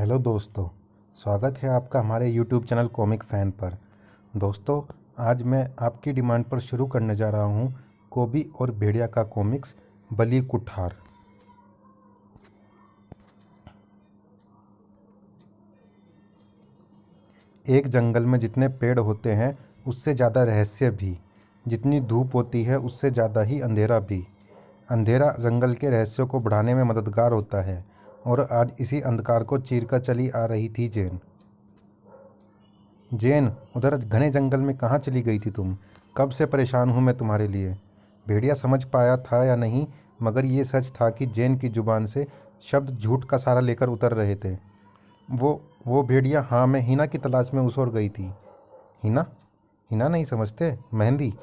Hello दोस्तों, स्वागत है आपका हमारे यूट्यूब चैनल कॉमिक फ़ैन पर। दोस्तों, आज मैं आपकी डिमांड पर शुरू करने जा रहा हूँ कोबी और भेड़िया का कॉमिक्स बली कुठार। एक जंगल में जितने पेड़ होते हैं उससे ज़्यादा रहस्य भी, जितनी धूप होती है उससे ज़्यादा ही अंधेरा भी। अंधेरा जंगल के रहस्यों को बढ़ाने में मददगार होता है और आज इसी अंधकार को चीरकर चली आ रही थी जेन। जेन, उधर घने जंगल में कहाँ चली गई थी तुम? कब से परेशान हूँ मैं तुम्हारे लिए। भेड़िया समझ पाया था या नहीं, मगर ये सच था कि जेन की जुबान से शब्द झूठ का सहारा लेकर उतर रहे थे। वो भेड़िया, हाँ, मैं हिना की तलाश में उस ओर गई थी। हिना? हिना नहीं समझते? मेहंदी।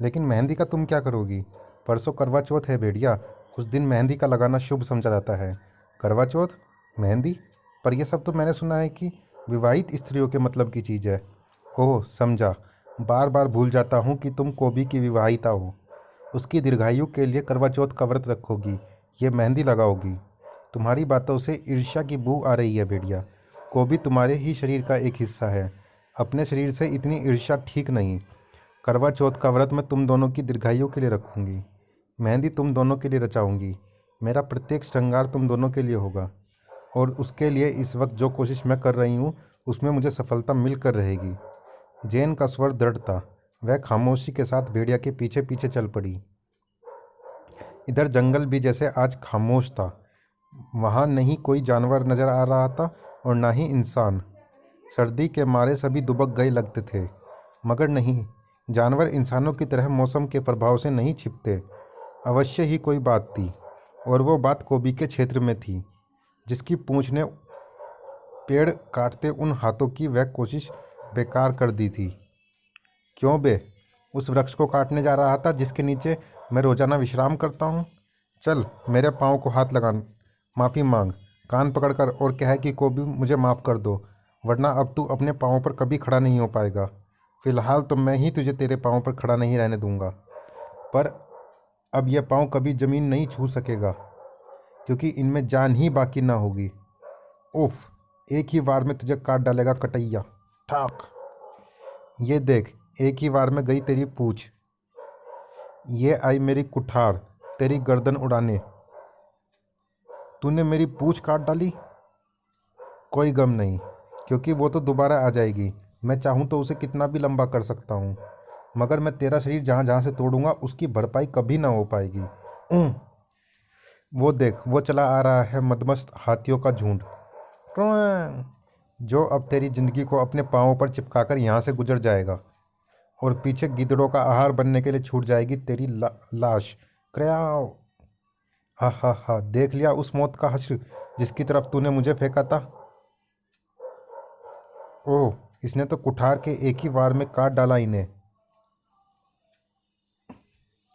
लेकिन मेहंदी का तुम क्या करोगी? परसों करवा चौथ है भेड़िया, उस दिन मेहंदी का लगाना शुभ समझा जाता है। करवा चौथ? मेहंदी? पर यह सब तो मैंने सुना है कि विवाहित स्त्रियों के मतलब की चीज़ है। ओह, समझा। बार बार भूल जाता हूँ कि तुम कोबी की विवाहिता हो। उसकी दीर्घायु के लिए करवा चौथ का व्रत रखोगी, ये मेहंदी लगाओगी। तुम्हारी बातों से ईर्ष्या की बू आ रही है भेड़िया। कोबी तुम्हारे ही शरीर का एक हिस्सा है। अपने शरीर से इतनी ईर्ष्या ठीक नहीं। करवा चौथ का व्रत मैं तुम दोनों की दीर्घायु के लिए रखूंगी। मेहंदी तुम दोनों के लिए रचाऊंगी। मेरा प्रत्येक श्रृंगार तुम दोनों के लिए होगा। और उसके लिए इस वक्त जो कोशिश मैं कर रही हूँ उसमें मुझे सफलता मिलकर रहेगी। जेन का स्वर दृढ़ था। वह खामोशी के साथ भेड़िया के पीछे पीछे चल पड़ी। इधर जंगल भी जैसे आज खामोश था। वहाँ नहीं कोई जानवर नजर आ रहा था और ना ही इंसान। सर्दी के मारे सभी दुबक गए लगते थे, मगर नहीं, जानवर इंसानों की तरह मौसम के प्रभाव से नहीं छिपते। अवश्य ही कोई बात थी, और वो बात कोबी के क्षेत्र में थी, जिसकी पूंछ ने पेड़ काटते उन हाथों की वह कोशिश बेकार कर दी थी। क्यों बे? उस वृक्ष को काटने जा रहा था जिसके नीचे मैं रोजाना विश्राम करता हूँ। चल, मेरे पाँव को हाथ लगा, माफ़ी मांग, कान पकड़कर, और कह कि कोबी मुझे माफ़ कर दो, वरना अब तू अपने पाँव पर कभी खड़ा नहीं हो पाएगा। फिलहाल तो मैं ही तुझे तेरे पाँव पर खड़ा नहीं रहने दूंगा, पर अब यह पाँव कभी ज़मीन नहीं छू सकेगा, क्योंकि इनमें जान ही बाकी ना होगी। उफ, एक ही वार में तुझे काट डालेगा कटैया। ठाक। ये देख, एक ही वार में गई तेरी पूछ। ये आई मेरी कुठार तेरी गर्दन उड़ाने। तूने मेरी पूछ काट डाली। कोई गम नहीं, क्योंकि वो तो दोबारा आ जाएगी। मैं चाहूँ तो उसे कितना भी लंबा कर सकता हूँ, मगर मैं तेरा शरीर जहाँ जहाँ से तोड़ूंगा उसकी भरपाई कभी ना हो पाएगी। वो देख, वो चला आ रहा है मदमस्त हाथियों का झुंड, जो अब तेरी जिंदगी को अपने पाँवों पर चिपकाकर यहाँ से गुजर जाएगा, और पीछे गिद्धड़ों का आहार बनने के लिए छूट जाएगी तेरी लाश। क्र्याओ। हा हा हा, देख लिया उस मौत का हश्र जिसकी तरफ तूने मुझे फेंका था? ओह, इसने तो कुठार के एक ही वार में काट डाला इन्हें।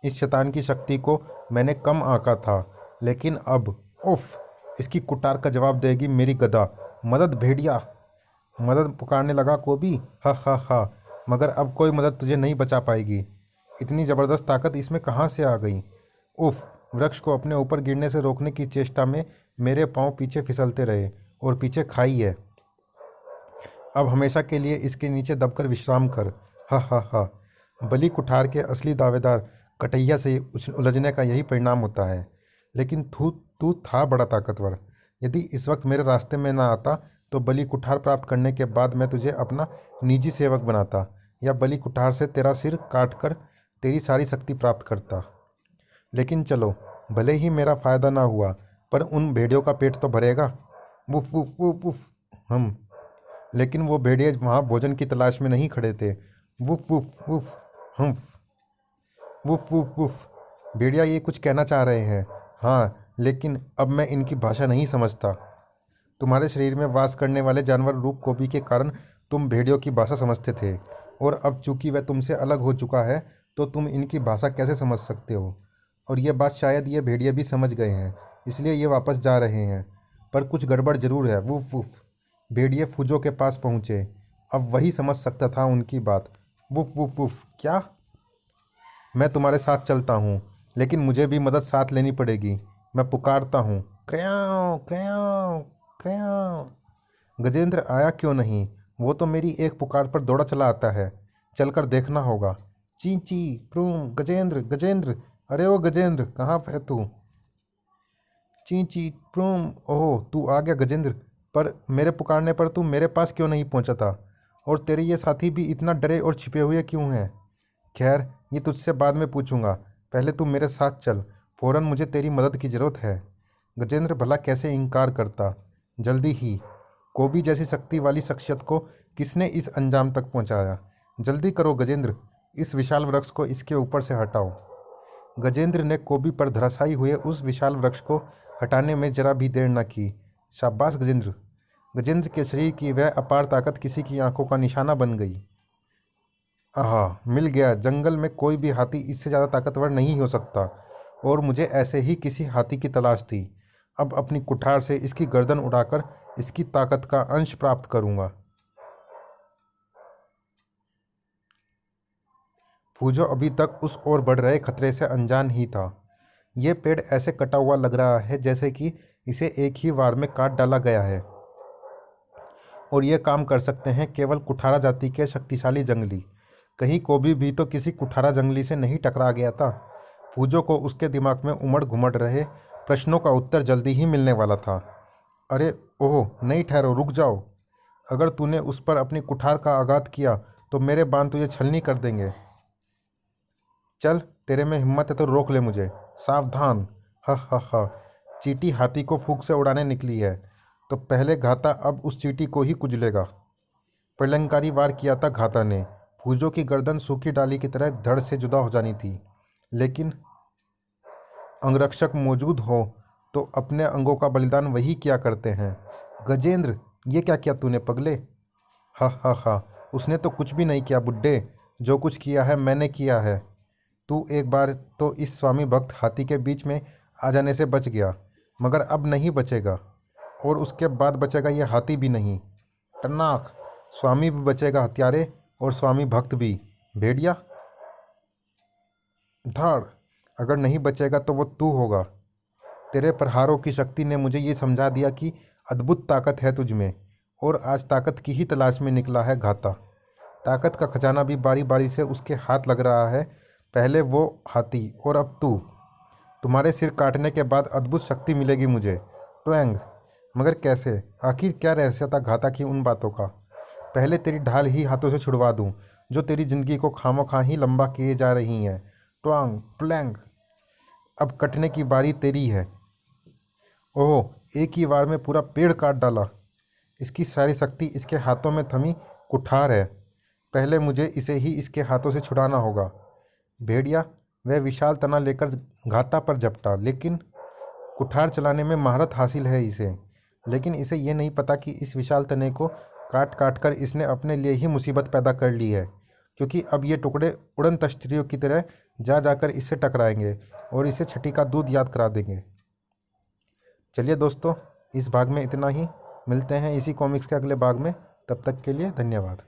इस शैतान की शक्ति को मैंने कम आंका था, लेकिन अब उफ, इसकी कुटार का जवाब देगी मेरी गदा। मदद भेड़िया। मदद पुकारने लगा कोबी। हा हा हा, मगर अब कोई मदद तुझे नहीं बचा पाएगी। इतनी ज़बरदस्त ताकत इसमें कहाँ से आ गई? उफ। वृक्ष को अपने ऊपर गिरने से रोकने की चेष्टा में मेरे पांव पीछे फिसलते रहे, और पीछे खाई है। अब हमेशा के लिए इसके नीचे दबकर विश्राम कर। हा हा हा। बलि कुठार के असली दावेदार कटैया से उलझने का यही परिणाम होता है। लेकिन तू तू था बड़ा ताकतवर। यदि इस वक्त मेरे रास्ते में ना आता तो बलि कुठार प्राप्त करने के बाद मैं तुझे अपना निजी सेवक बनाता, या बलि कुठार से तेरा सिर काट कर तेरी सारी शक्ति प्राप्त करता। लेकिन चलो, भले ही मेरा फ़ायदा ना हुआ, पर उन भेड़ियों का पेट तो भरेगा। Woof woof woof woof. हम लेकिन वो भेड़िए वहाँ भोजन की तलाश में नहीं खड़े थे। Woof woof woof. Humph. Woof woof woof. भेड़िया ये कुछ कहना चाह रहे हैं, हाँ, लेकिन अब मैं इनकी भाषा नहीं समझता। तुम्हारे शरीर में वास करने वाले जानवर रूप कोबी के कारण तुम भेड़ियों की भाषा समझते थे, और अब चूंकि वह तुमसे अलग हो चुका है तो तुम इनकी भाषा कैसे समझ सकते हो? और ये बात शायद ये भेड़िए भी समझ गए हैं, इसलिए ये वापस जा रहे हैं। पर कुछ गड़बड़ जरूर है। Woof woof. भेड़िए फुजो के पास पहुंचे। अब वही समझ सकता था उनकी बात। Woof woof woof. क्या? मैं तुम्हारे साथ चलता हूँ, लेकिन मुझे भी मदद साथ लेनी पड़ेगी। मैं पुकारता हूँ, क्र्याओ क्र्याओ क्र्याओ। गजेंद्र आया क्यों नहीं? वो तो मेरी एक पुकार पर दौड़ा चला आता है। चलकर देखना होगा। ची ची प्रूम, गजेंद्र गजेंद्र, अरे ओ गजेंद्र, कहाँ है तू? ची ची प्रूम, ओह तू आ गया गजेंद्र। पर मेरे पुकारने पर तू मेरे पास क्यों नहीं पहुंचा था? और तेरे ये साथी भी इतना डरे और छिपे हुए क्यों हैं? खैर, ये तुझसे बाद में पूछूंगा। पहले तू मेरे साथ चल। फौरन मुझे तेरी मदद की ज़रूरत है। गजेंद्र भला कैसे इनकार करता। जल्दी ही। कोबी जैसी शक्ति वाली शख्सियत को किसने इस अंजाम तक पहुंचाया? जल्दी करो गजेंद्र, इस विशाल वृक्ष को इसके ऊपर से हटाओ। गजेंद्र ने कोबी पर धराशायी हुए उस विशाल वृक्ष को हटाने में जरा भी देर न की। शाबाश गजेंद्र। गजेंद्र के शरीर की वह अपार ताकत किसी की आंखों का निशाना बन गई। आहा, मिल गया। जंगल में कोई भी हाथी इससे ज़्यादा ताकतवर नहीं हो सकता, और मुझे ऐसे ही किसी हाथी की तलाश थी। अब अपनी कुठार से इसकी गर्दन उड़ाकर इसकी ताकत का अंश प्राप्त करूंगा। फूजो अभी तक उस ओर बढ़ रहे खतरे से अनजान ही था। ये पेड़ ऐसे कटा हुआ लग रहा है जैसे कि इसे एक ही वार में काट डाला गया है, और ये काम कर सकते हैं केवल कुठारा जाति के शक्तिशाली जंगली। कहीं कोबी भी तो किसी कुठारा जंगली से नहीं टकरा गया था? फूजो को उसके दिमाग में उमड़ घुमड़ रहे प्रश्नों का उत्तर जल्दी ही मिलने वाला था। अरे ओह नहीं, ठहरो, रुक जाओ। अगर तूने उस पर अपनी कुठार का आघात किया तो मेरे बाण तुझे छलनी कर देंगे। चल, तेरे में हिम्मत है तो रोक ले मुझे। सावधान। हा हा हा। चींटी हाथी को फूंक से उड़ाने निकली है, तो पहले घाता अब उस चींटी को ही कुचलेगा। प्रलंकारी वार किया था घाता ने। फूजो की गर्दन सूखी डाली की तरह धड़ से जुदा हो जानी थी, लेकिन अंगरक्षक मौजूद हो तो अपने अंगों का बलिदान वही किया करते हैं। गजेंद्र, ये क्या किया तूने पगले? हा हा हा। उसने तो कुछ भी नहीं किया बुड्ढे। जो कुछ किया है मैंने किया है। तू एक बार तो इस स्वामी भक्त हाथी के बीच में आ जाने से बच गया, मगर अब नहीं बचेगा, और उसके बाद बचेगा ये हाथी भी नहीं। टन्नाक। स्वामी भी बचेगा हत्यारे, और स्वामी भक्त भी। भेड़िया धाड़। अगर नहीं बचेगा तो वो तू होगा। तेरे प्रहारों की शक्ति ने मुझे ये समझा दिया कि अद्भुत ताकत है तुझ में, और आज ताकत की ही तलाश में निकला है घाता। ताकत का खजाना भी बारी बारी से उसके हाथ लग रहा है। पहले वो हाथी और अब तू। तुम्हारे सिर काटने के बाद अद्भुत शक्ति मिलेगी मुझे। ट्वैंग। मगर कैसे? आखिर क्या रहस्य था घाता की उन बातों का? पहले तेरी ढाल ही हाथों से छुड़वा दूं, जो तेरी जिंदगी को खामोखा ही लंबा किए जा रही हैं। ट्वांग प्लैंग। अब कटने की बारी तेरी है। ओह, एक ही वार में पूरा पेड़ काट डाला। इसकी सारी शक्ति इसके हाथों में थमी कुठार है। पहले मुझे इसे ही इसके हाथों से छुड़ाना होगा। भेड़िया वह विशाल तना लेकर घाता पर झपटा, लेकिन कुठार चलाने में महारत हासिल है इसे। लेकिन इसे ये नहीं पता कि इस विशाल तने को काट काट कर इसने अपने लिए ही मुसीबत पैदा कर ली है, क्योंकि अब ये टुकड़े उड़न तश्तरियों की तरह जा जाकर इससे टकराएंगे और इसे छठी का दूध याद करा देंगे। चलिए दोस्तों, इस भाग में इतना ही। मिलते हैं इसी कॉमिक्स के अगले भाग में। तब तक के लिए धन्यवाद।